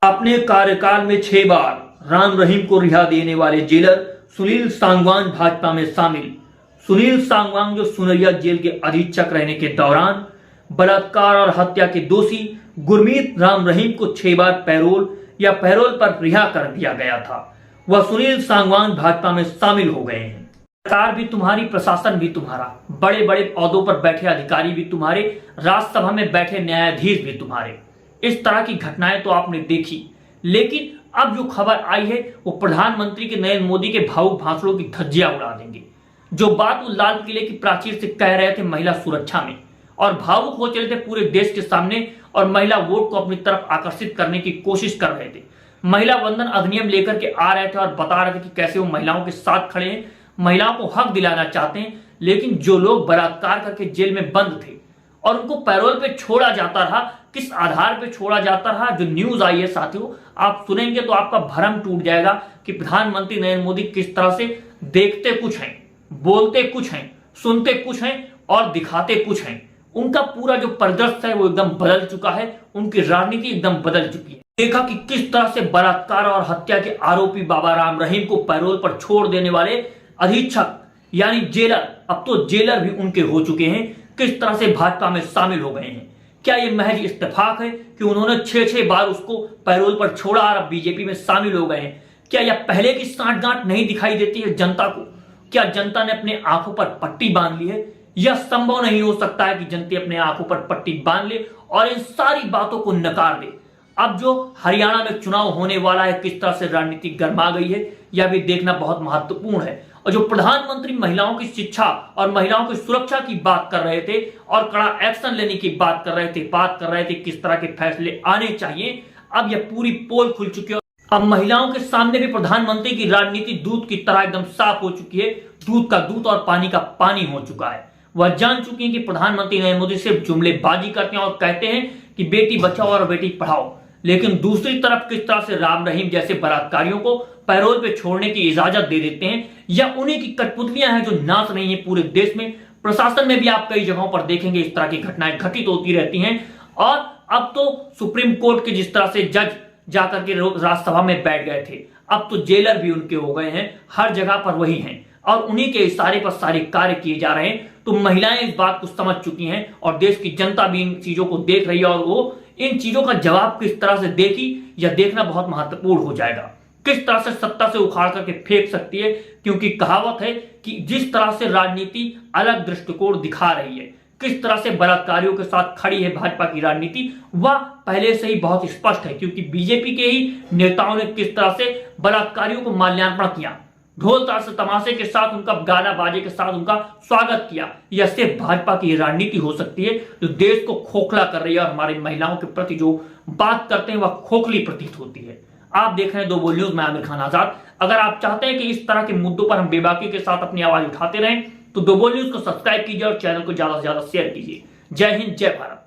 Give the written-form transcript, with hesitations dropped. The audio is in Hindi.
अपने कार्यकाल में 6 बार राम रहीम को रिहा देने वाले जेलर सुनील सांगवान भाजपा में शामिल। सुनील सांगवान जो सुनरिया जेल के अधीक्षक रहने के दौरान बलात्कार और हत्या के दोषी गुरमीत राम रहीम को 6 बार पैरोल पर रिहा कर दिया गया था, वह सुनील सांगवान भाजपा में शामिल हो गए हैं। सरकार भी तुम्हारी, प्रशासन भी तुम्हारा, बड़े बड़े पदों पर बैठे अधिकारी भी तुम्हारे, राज्यसभा में बैठे न्यायाधीश भी तुम्हारे। इस तरह की घटनाएं तो आपने देखी, लेकिन अब जो खबर आई है वो प्रधानमंत्री के नरेंद्र मोदी के भावुक भाषणों की धज्जियां उड़ा देंगे। जो बात वो लाल किले की प्राचीर से कह रहे थे महिला सुरक्षा में, और भावुक हो चले थे पूरे देश के सामने, और महिला वोट को अपनी तरफ आकर्षित करने की कोशिश कर रहे थे। महिला वंदन अधिनियम लेकर के आ रहे थे और बता रहे थे कि कैसे वो महिलाओं के साथ खड़े हैं, महिलाओं को हक दिलाना चाहते हैं। लेकिन जो लोग बलात्कार करके जेल में बंद थे और उनको पैरोल पे छोड़ा जाता रहा, किस आधार पे छोड़ा जाता रहा, जो न्यूज आई है साथियों, आप सुनेंगे तो आपका भ्रम टूट जाएगा कि प्रधानमंत्री नरेंद्र मोदी किस तरह से देखते कुछ हैं, बोलते कुछ हैं, सुनते कुछ हैं और दिखाते कुछ हैं। उनका पूरा जो परिदृश्य है वो एकदम बदल चुका है, उनकी राजनीति एकदम बदल चुकी है। देखा कि किस तरह से बलात्कार और हत्या के आरोपी बाबा राम रहीम को पैरोल पर छोड़ देने वाले अधीक्षक यानी जेलर, अब तो जेलर भी उनके हो चुके हैं, किस तरह से भाजपा में शामिल हो गए हैं। क्या ये महज इत्तेफाक है कि उन्होंने 6 बार उसको पैरोल पर छोड़ा और अब बीजेपी में शामिल हो गए हैं? क्या यह पहले की सांठगांठ नहीं दिखाई देती है जनता को? क्या जनता ने अपने आंखों पर पट्टी बांध ली है? यह संभव नहीं हो सकता है कि जनता अपने आंखों पर पट्टी बांध ले और इन सारी बातों को नकार दे। अब जो हरियाणा में चुनाव होने वाला है, किस तरह से राजनीति गर्मा गई है, यह भी देखना बहुत महत्वपूर्ण है। और जो प्रधानमंत्री महिलाओं की शिक्षा और महिलाओं की सुरक्षा की बात कर रहे थे और कड़ा एक्शन लेने की बात कर रहे थे किस तरह के फैसले आने चाहिए, अब यह पूरी पोल खुल चुकी है। अब महिलाओं के सामने भी प्रधानमंत्री की राजनीति दूध की तरह एकदम साफ हो चुकी है, दूध का दूध और पानी का पानी हो चुका है। वह जान चुकी है कि प्रधानमंत्री नरेंद्र मोदी सिर्फ जुमलेबाजी करते हैं और कहते हैं कि बेटी बचाओ और बेटी पढ़ाओ, लेकिन दूसरी तरफ किस तरह से राम रहीम जैसे बलात्कारियों को पैरोल पे छोड़ने की इजाजत दे देते हैं, या उन्हीं की कठपुतलियां हैं जो नाच रही हैं पूरे देश में। प्रशासन में भी आप कई जगहों पर देखेंगे इस तरह की घटनाएं घटित होती रहती हैं। और अब तो सुप्रीम कोर्ट के जिस तरह से जज जाकर के राज्यसभा में बैठ गए थे, अब तो जेलर भी उनके हो गए हैं, हर जगह पर वही हैं और उन्हीं के इशारे पर सारे कार्य किए जा रहे हैं। तो महिलाएं इस बात को समझ चुकी हैं और देश की जनता भी इन चीजों को देख रही है, और वो इन चीजों का जवाब किस तरह से देगी यह देखना बहुत महत्वपूर्ण हो जाएगा। किस तरह से सत्ता से उखाड़ करके फेंक सकती है, क्योंकि कहावत है कि जिस तरह से राजनीति अलग दृष्टिकोण दिखा रही है, किस तरह से बलात्कारियों के साथ खड़ी है भाजपा की राजनीति, वह पहले से ही बहुत स्पष्ट है। क्योंकि बीजेपी के ही नेताओं ने किस तरह से बलात्कारियों को माल्यार्पण किया, ढोल ताश तमाशे के साथ उनका गाना बाजे के साथ उनका स्वागत किया। यह सिर्फ भाजपा की राजनीति हो सकती है जो देश को खोखला कर रही है, और हमारी महिलाओं के प्रति जो बात करते हैं वह खोखली प्रतीत होती है। आप देख रहे हैं 2 बोल न्यूज, मैं आमिर खान आजाद। अगर आप चाहते हैं कि इस तरह के मुद्दों पर हम बेबाकी के साथ अपनी आवाज उठाते रहें तो 2 बोल न्यूज को सब्सक्राइब कीजिए और चैनल को ज्यादा से ज्यादा शेयर कीजिए। जय हिंद, जय भारत।